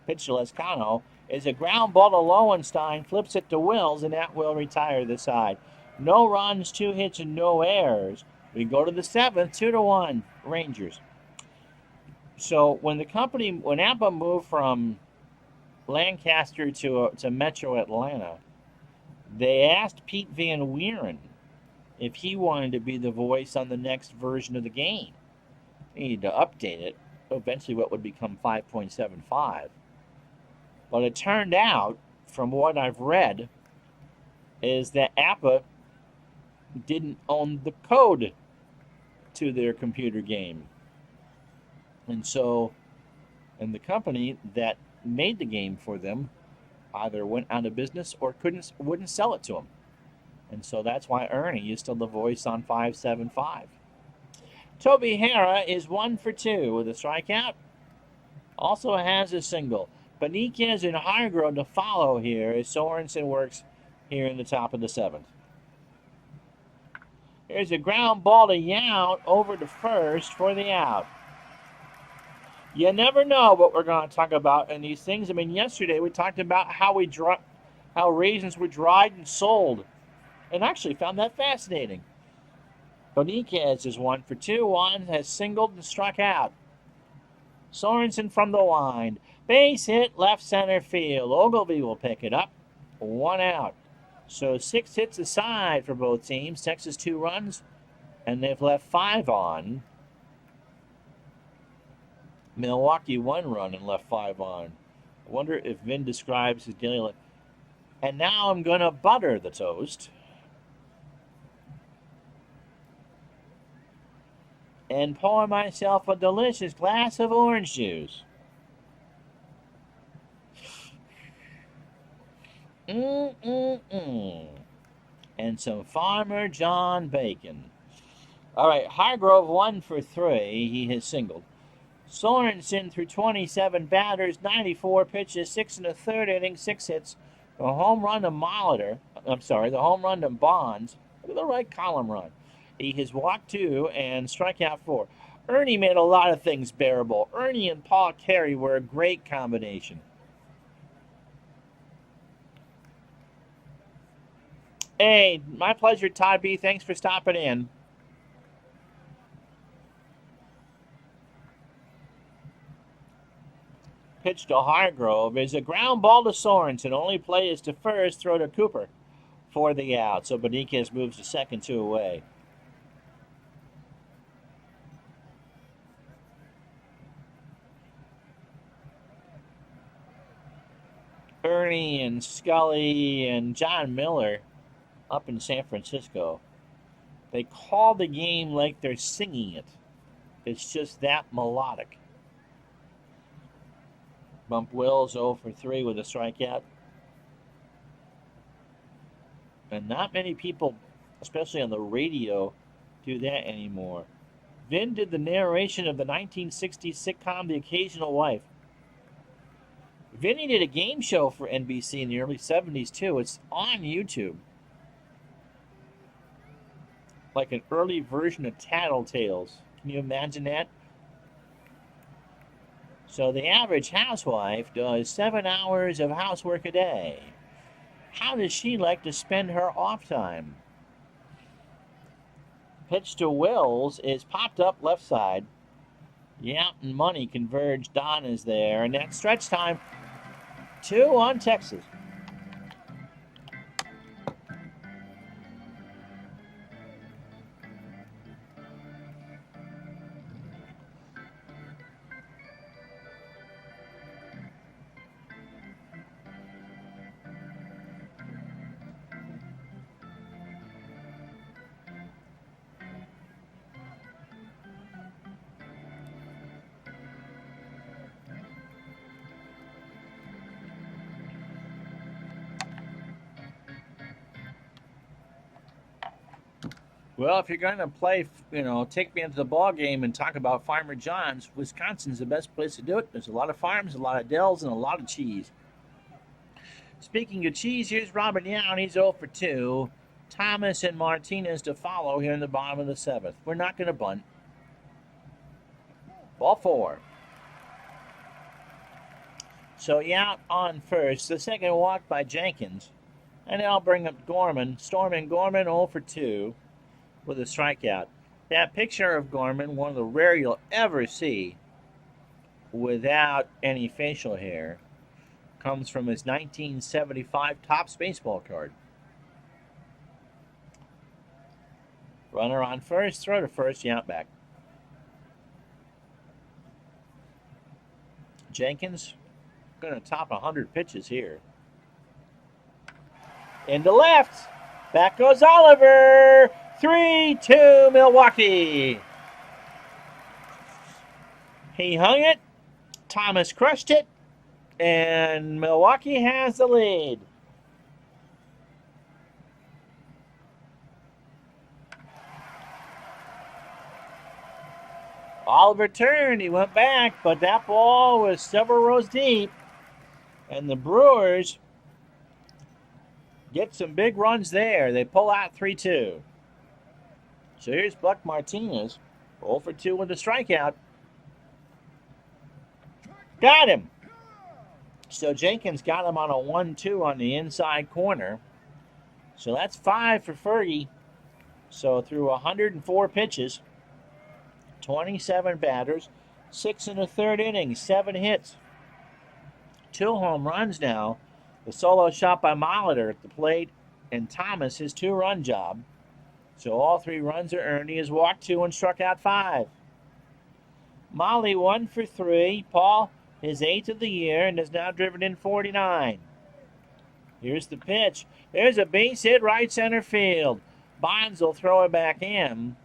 Pitch to Lescano is a ground ball to Lowenstein. Flips it to Wills, and that will retire the side. No runs, 2 hits, and no errors. We go to the 7th, 2-1 Rangers. So when APA moved from Lancaster to Metro Atlanta, they asked Pete Van Wieren if he wanted to be the voice on the next version of the game. They needed to update it, eventually what would become 5.75. But it turned out, from what I've read, is that APA didn't own the code to their computer game. And the company that made the game for them either went out of business or wouldn't sell it to them. And so that's why Ernie is still the voice on 575. Toby Hara is 1 for 2 with a strikeout. Also has a single. Beniquez and Hargrove to follow here as Sorensen works here in the top of the 7th. Here's a ground ball to Yount over to first for the out. You never know what we're going to talk about in these things. I mean, yesterday we talked about how raisins were dried and sold, and actually found that fascinating. Beniquez is 1 for 2. Juan has singled and struck out. Sorensen from the line. Base hit, left center field. Ogilvy will pick it up. 1 out. So 6 hits aside for both teams. Texas 2 runs, and they've left 5 on. Milwaukee 1 run and left 5 on. I wonder if Vin describes his daily life. And now I'm going to butter the toast. And pour myself a delicious glass of orange juice. And some Farmer John bacon. All right, Hargrove 1 for 3. He has singled. Sorensen through 27 batters, 94 pitches, 6 1/3 innings, 6 hits. The home run to Molitor. I'm sorry, the home run to Bonds. Look at the right column run. He has walked 2 and struck out 4. Ernie made a lot of things bearable. Ernie and Paul Carey were a great combination. Hey, my pleasure, Todd B. Thanks for stopping in. Pitch to Hargrove is a ground ball to Sorensen. Only play is to first, throw to Cooper for the out. So Beniquez moves to second, 2 away. Ernie and Scully and John Miller up in San Francisco. They call the game like they're singing it. It's just that melodic. Bump Wills 0 for 3 with a strikeout. And not many people, especially on the radio, do that anymore. Vin did the narration of the 1960s sitcom The Occasional Wife. Vinny did a game show for NBC in the early 70s too. It's on YouTube. Like an early version of Tattletales. Can you imagine that? So the average housewife does 7 hours of housework a day. How does she like to spend her off time? Pitch to Wills is popped up left side. Yount and Money converge. Don is there. And that's stretch time. 2 on Texas. Well, if you're going to play, take me into the ball game and talk about Farmer John's, Wisconsin's the best place to do it. There's a lot of farms, a lot of dells, and a lot of cheese. Speaking of cheese, here's Robert Yount. He's 0 for 2. Thomas and Martinez to follow here in the bottom of the 7th. We're not going to bunt. Ball 4. So Yount on first. The second walk by Jenkins. And then I'll bring up Gorman. Stormin Gorman 0 for 2. With a strikeout. That picture of Gorman, one of the rare you'll ever see without any facial hair, comes from his 1975 Topps baseball card. Runner on first, throw to first, Yount back. Jenkins going to top 100 pitches here. Into left. Back goes Oliver. 3-2 Milwaukee. He hung it. Thomas crushed it. And Milwaukee has the lead. Oliver turned. He went back, but that ball was several rows deep. And the Brewers get some big runs there. They pull out 3-2. So here's Buck Martinez, 0 for 2 with a strikeout. Got him. So Jenkins got him on a 1-2 on the inside corner. So that's 5 for Fergie. So through 104 pitches, 27 batters, 6 in the third inning, 7 hits, 2 home runs now. The solo shot by Molitor at the plate, and Thomas his 2-run job. So all 3 runs are earned. He has walked 2 and struck out 5. Molly 1 for 3. Paul his 8th of the year and has now driven in 49. Here's the pitch. There's a base hit right center field. Bonds will throw it back in.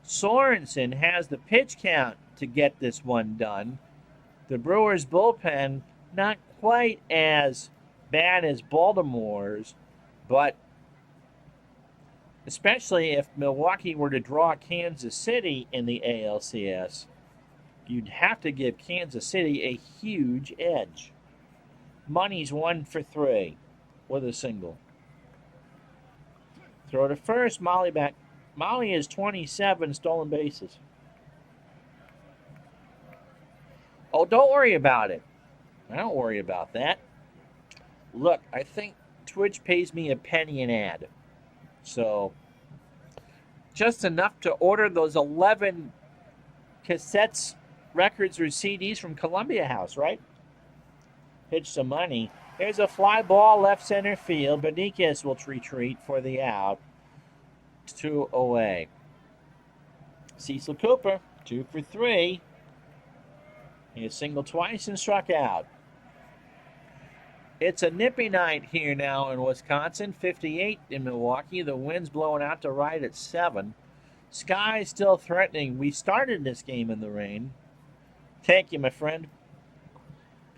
Sorensen has the pitch count to get this one done. The Brewers bullpen not quite as bad as Baltimore's, but especially if Milwaukee were to draw Kansas City in the ALCS, you'd have to give Kansas City a huge edge. Money's 1 for 3 with a single. Throw to first, Molly back. Molly has 27 stolen bases. Oh, don't worry about it. I don't worry about that. Look, I think Twitch pays me a penny an ad. So, just enough to order those 11 cassettes, records, or CDs from Columbia House, right? Pitch some money. There's a fly ball left center field. Beniquez will retreat for the out. 2 away. Cecil Cooper, 2 for 3. He has singled twice and struck out. It's a nippy night here now in Wisconsin. 58 in Milwaukee. The wind's blowing out to right at 7. Sky still threatening. We started this game in the rain. Thank you, my friend.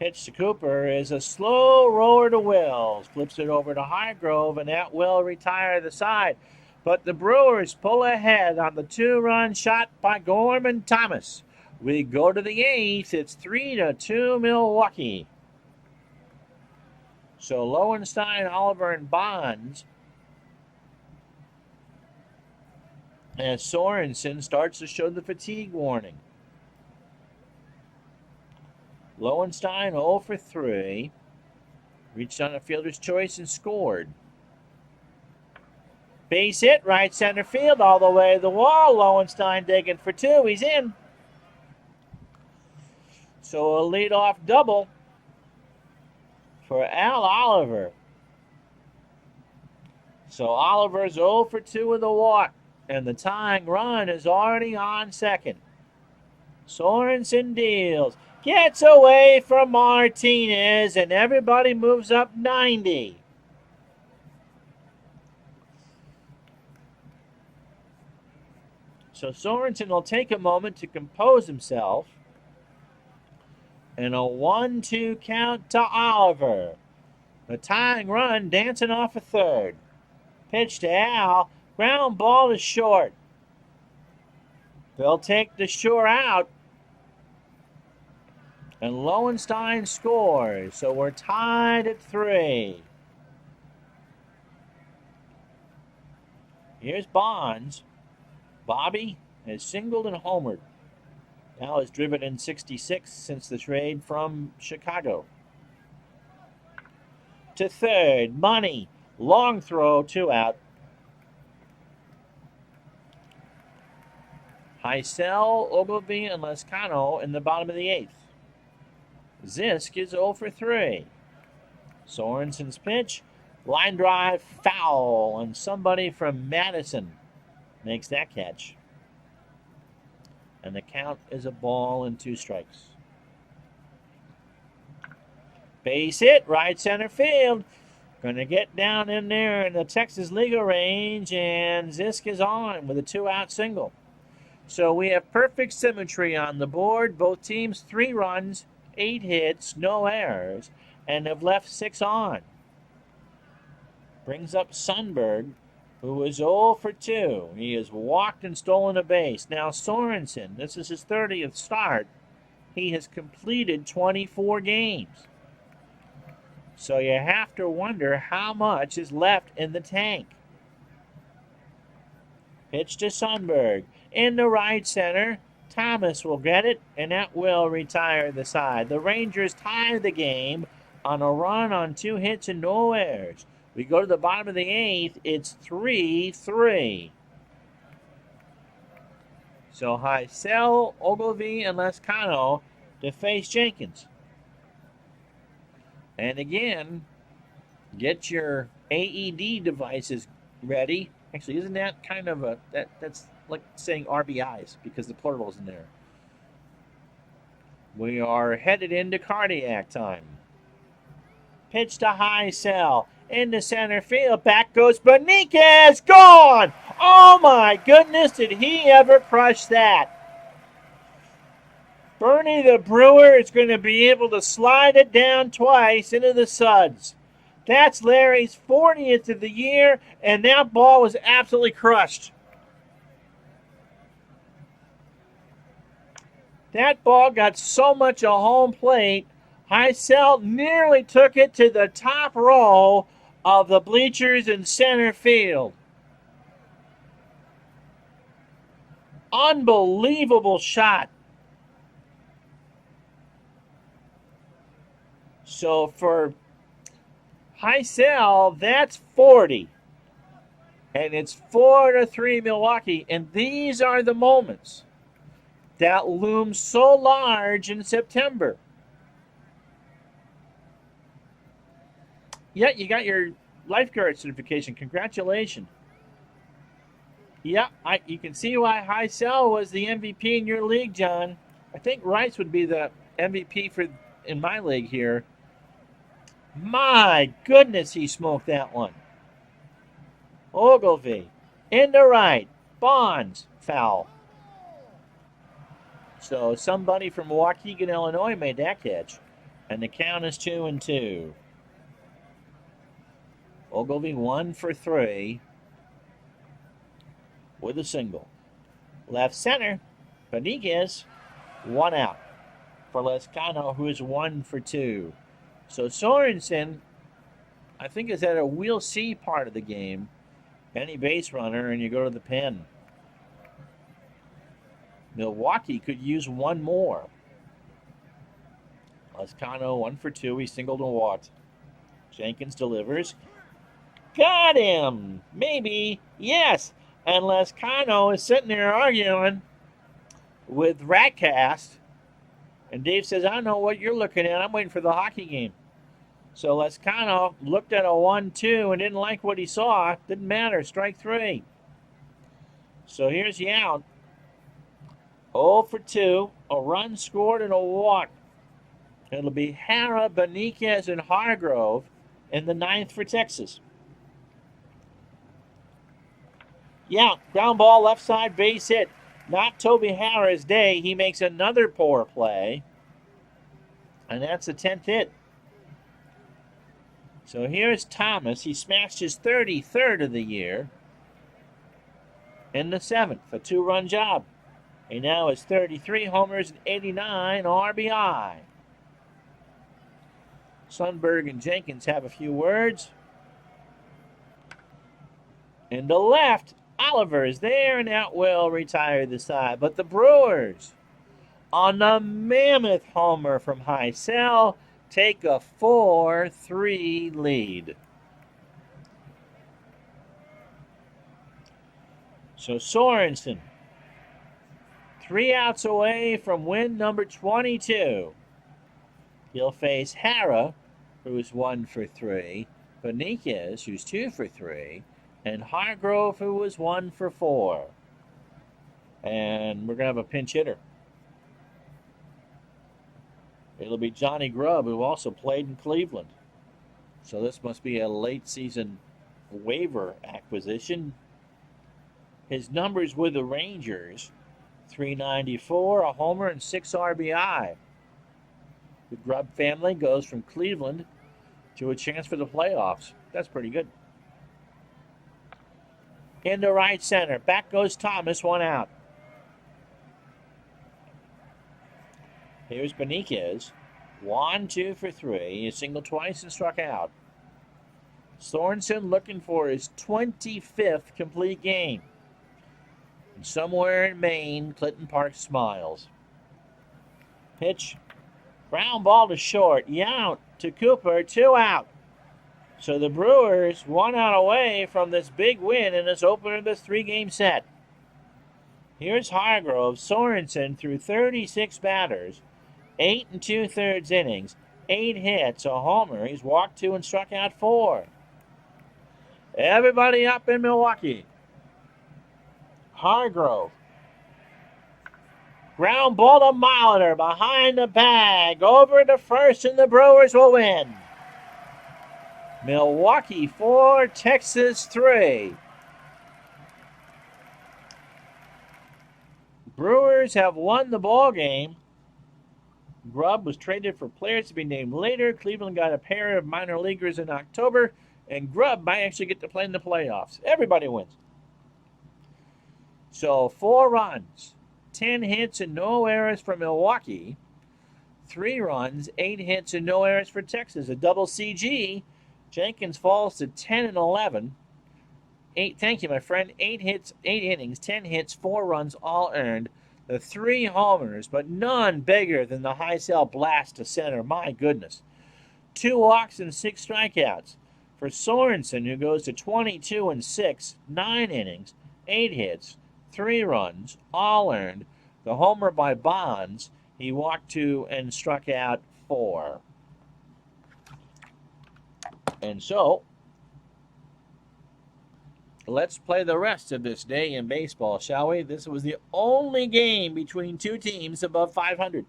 Pitch to Cooper is a slow roller to Wills. Flips it over to Highgrove, and that will retire the side. But the Brewers pull ahead on the 2-run shot by Gorman Thomas. We go to the 8th. It's 3-2 Milwaukee. So Lowenstein, Oliver, and Bonds. As Sorensen starts to show the fatigue warning. Lowenstein 0 for 3. Reached on a fielder's choice and scored. Base hit, right center field, all the way to the wall. Lowenstein digging for 2. He's in. So a leadoff double for Al Oliver. So Oliver's 0 for 2 with a walk, and the tying run is already on second. Sorensen deals. Gets away from Martinez, and everybody moves up 90. So Sorensen will take a moment to compose himself. And a 1-2 count to Oliver. The tying run dancing off a third. Pitch to Al. Ground ball to short. They'll take the shore out. And Lowenstein scores. So we're tied at 3. Here's Bonds. Bobby has singled and homered. Al has driven in 66 since the trade from Chicago. To third, Money. Long throw, 2 out. Heisel, Ogilvie, and Lescano in the bottom of the 8th. Zisk is 0 for 3. Sorensen's pitch. Line drive, foul, and somebody from Madison makes that catch. And the count is a ball and 2 strikes. Base hit, right center field. Going to get down in there in the Texas legal range, and Zisk is on with a 2-out single. So we have perfect symmetry on the board. Both teams 3 runs, 8 hits, no errors, and have left 6 on. Brings up Sundberg, who is 0 for 2. He has walked and stolen a base. Now Sorensen, this is his 30th start. He has completed 24 games. So you have to wonder how much is left in the tank. Pitch to Sundberg. In the right center, Thomas will get it, and that will retire the side. The Rangers tie the game on a run on 2 hits and no errors. We go to the bottom of the 8th. It's 3-3. So Heisel, Ogilvie, and Lescano to face Jenkins. And again, get your AED devices ready. Actually, isn't that kind of a that's like saying RBIs because the plural's in there. We are headed into cardiac time. Pitch to Heisel. Into center field. Back goes Beniquez. Gone! Oh my goodness, did he ever crush that? Bernie the Brewer is going to be able to slide it down twice into the suds. That's Larry's 40th of the year, and that ball was absolutely crushed. That ball got so much a home plate, Heisel nearly took it to the top row of the bleachers in center field. Unbelievable shot. So for Heisel, that's 40. And it's 4-3 Milwaukee. And these are the moments that loom so large in September. Yeah, you got your lifeguard certification. Congratulations. Yeah, you can see why Heisel was the MVP in your league, John. I think Rice would be the MVP in my league here. My goodness, he smoked that one. Ogilvy, into right. Bonds, foul. So somebody from Waukegan, Illinois made that catch. And the count is 2-2. Ogilvy 1 for 3 with a single. Left center, Benitez, 1 out for Lescano, who is 1 for 2. So Sorensen, I think, is at a we'll see part of the game. Any base runner, and you go to the pen. Milwaukee could use 1 more. Lescano 1 for 2. He singled and walked. Jenkins delivers. Got him! Maybe. Yes. And Lescano is sitting there arguing with Ratcast. And Dave says, I don't know what you're looking at. I'm waiting for the hockey game. So Lescano looked at a 1-2 and didn't like what he saw. Didn't matter. Strike 3. So here's the out. 0 for 2. A run scored and a walk. It'll be Hara, Benitez, and Hargrove in the 9th for Texas. Yeah, ground ball, left side, base hit. Not Toby Hara's day. He makes another poor play. And that's the 10th hit. So here's Thomas. He smashed his 33rd of the year in the 7th. A 2-run job. He now has 33 homers and 89 RBI. Sundberg and Jenkins have a few words. In the left, Oliver is there, and Outwell retired the side. But the Brewers, on a mammoth homer from Heisel, take a 4-3 lead. So Sorensen, 3 outs away from win number 22. He'll face Hara, who's 1 for 3, Benitez, who's 2 for 3, and Hargrove, who was 1 for 4. And we're going to have a pinch hitter. It'll be Johnny Grubb, who also played in Cleveland. So this must be a late season waiver acquisition. His numbers with the Rangers, .394, a homer, and 6 RBI. The Grubb family goes from Cleveland to a chance for the playoffs. That's pretty good. Into right center. Back goes Thomas, 1 out. Here's Benitez. 1, 2 for 3. He singled twice and struck out. Sorensen looking for his 25th complete game. And somewhere in Maine, Clinton Park smiles. Pitch. Ground ball to short. Yount to Cooper. 2 out. So the Brewers 1 out away from this big win in this opener of this 3-game set. Here's Hargrove. Sorensen threw 36 batters, 8 2/3 innings, 8 hits, a homer. He's walked 2 and struck out 4. Everybody up in Milwaukee. Hargrove. Ground ball to Molitor behind the bag. Over to first, and the Brewers will win. Milwaukee 4, Texas 3. Brewers have won the ball game. Grubb was traded for players to be named later. Cleveland got a pair of minor leaguers in October, and Grubb might actually get to play in the playoffs. Everybody wins. So 4 runs, 10 hits, and no errors for Milwaukee. 3 runs, 8 hits, and no errors for Texas. A double CG. Jenkins falls to 10 and 11. Thank you, my friend. 8 innings, 10 hits, 4 runs, all earned. The 3 homers, but none bigger than the high cell blast to center. My goodness. 2 walks and 6 strikeouts. For Sorensen, who goes to 22 and 6, 9 innings, 8 hits, 3 runs, all earned. The homer by Bonds, he walked 2 and struck out 4. And so, let's play the rest of this day in baseball, shall we? This was the only game between 2 teams above 500.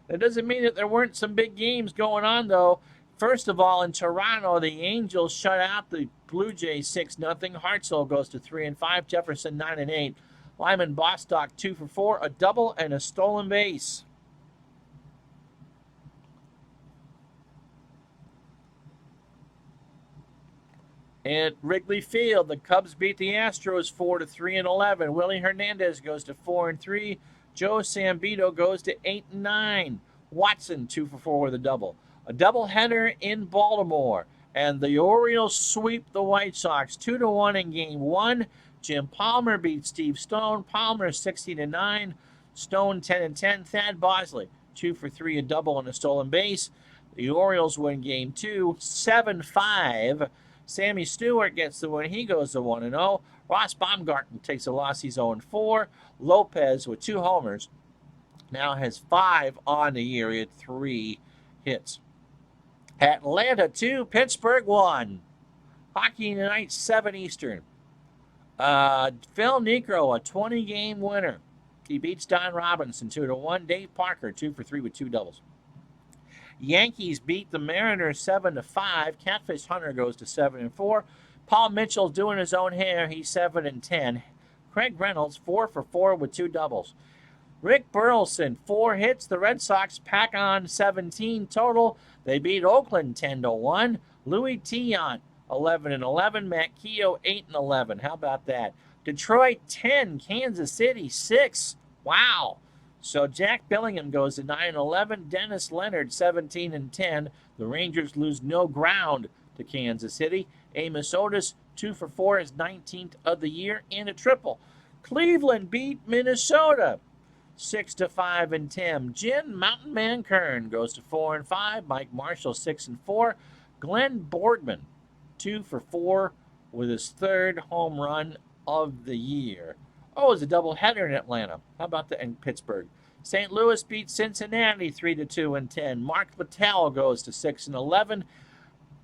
That doesn't mean that there weren't some big games going on, though. First of all, in Toronto, the Angels shut out the Blue Jays 6-0. Hartzell goes to 3-5. Jefferson 9-8. Lyman Bostock 2 for 4, a double and a stolen base. At Wrigley Field, the Cubs beat the Astros 4-3-11. Willie Hernandez goes to 4-3. Joe Sambito goes to 8-9. Watson 2 for 4 with a double. A doubleheader in Baltimore, and the Orioles sweep the White Sox 2-1 in Game 1. Jim Palmer beats Steve Stone. Palmer 16-9. Stone 10-10. Thad Bosley 2 for 3, a double and a stolen base. The Orioles win Game 2 7-5. Sammy Stewart gets the win. He goes to 1-0. Ross Baumgarten takes a loss. He's 0-4. Lopez, with 2 homers, now has 5 on the year. He had 3 hits. Atlanta 2, Pittsburgh 1. Hockey tonight, 7 Eastern. Phil Niekro, a 20-game winner. He beats Don Robinson 2-1. Dave Parker 2 for 3 with 2 doubles. Yankees beat the Mariners 7-5. Catfish Hunter goes to 7-4. Paul Mitchell's doing his own hair. He's 7-10. Craig Reynolds 4 for 4 with 2 doubles. Rick Burleson 4 hits. The Red Sox pack on 17 total. They beat Oakland 10-1. Louis Tiant 11-11. Matt Keogh 8-11. How about that? Detroit 10. Kansas City 6. Wow. So Jack Bellingham goes to 9-11. Dennis Leonard 17-10. The Rangers lose no ground to Kansas City. Amos Otis 2 for 4, his 19th of the year, and a triple. Cleveland beat Minnesota 6-5 and 10. Jim Mountain Man Kern goes to 4-5. Mike Marshall 6-4. Glenn Boardman 2 for 4 with his 3rd home run of the year. Oh, it's a doubleheader in Atlanta. How about that in Pittsburgh? St. Louis beats Cincinnati 3-2 and 10. Mark Littell goes to 6-11.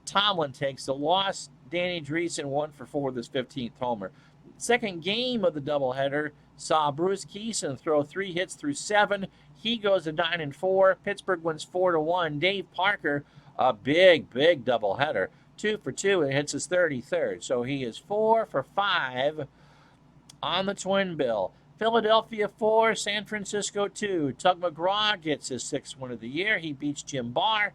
Tomlin takes the loss. Danny Dreesen 1 for 4 with his 15th homer. Second game of the doubleheader saw Bruce Keeson throw 3 hits through 7. He goes to 9-4. Pittsburgh wins 4-1. Dave Parker, a big doubleheader, 2 for 2 and hits his 33rd. So he is 4 for 5 on the twin bill. Philadelphia 4, San Francisco 2. Tug McGraw gets his 6th win of the year. He beats Jim Barr.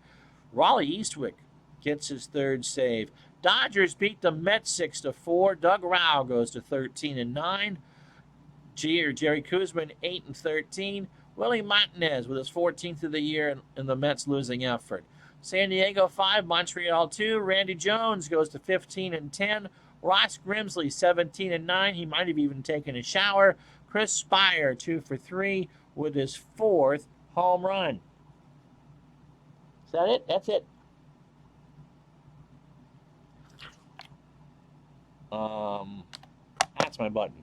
Raleigh Eastwick gets his 3rd save. Dodgers beat the Mets 6-4. Doug Rao goes to 13-9. Jerry Kuzman 8-13. Willie Martinez with his 14th of the year in the Mets losing effort. San Diego 5, Montreal 2. Randy Jones goes to 15-10. Ross Grimsley 17-9. He might have even taken a shower. Chris Spire 2 for 3 with his 4th home run. Is that it? That's it. That's my button.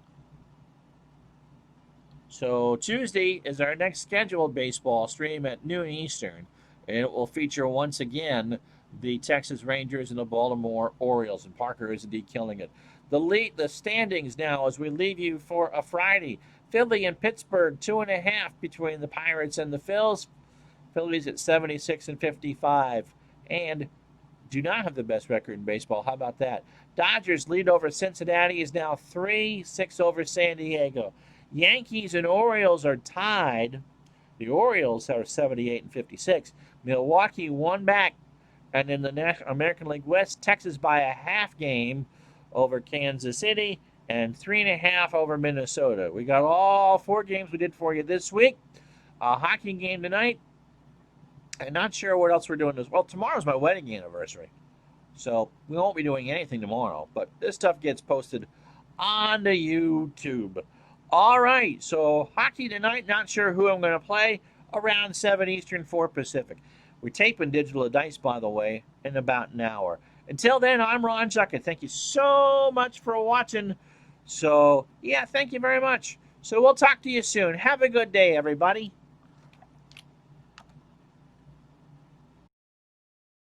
So Tuesday is our next scheduled baseball stream at noon Eastern, and it will feature once again the Texas Rangers and the Baltimore Orioles, and Parker is indeed killing it. The standings now as we leave you for a Friday. Philly and Pittsburgh 2.5 between the Pirates and the Phils. Phillies at 76-55, and do not have the best record in baseball. How about that? Dodgers lead over Cincinnati is now 3-6 over San Diego. Yankees and Orioles are tied. The Orioles are 78-56. Milwaukee 1 back. And in the American League West, Texas by a half game over Kansas City and 3.5 over Minnesota. We got all 4 games we did for you this week. A hockey game tonight. I'm not sure what else we're doing. Well, tomorrow's my wedding anniversary. So we won't be doing anything tomorrow, but this stuff gets posted onto YouTube. All right, so hockey tonight. Not sure who I'm going to play. Around 7 Eastern, 4 Pacific. We're taping Digital Dice, by the way, in about an hour. Until then, I'm Ron Juckett. Thank you so much for watching. So, yeah, thank you very much. So we'll talk to you soon. Have a good day, everybody.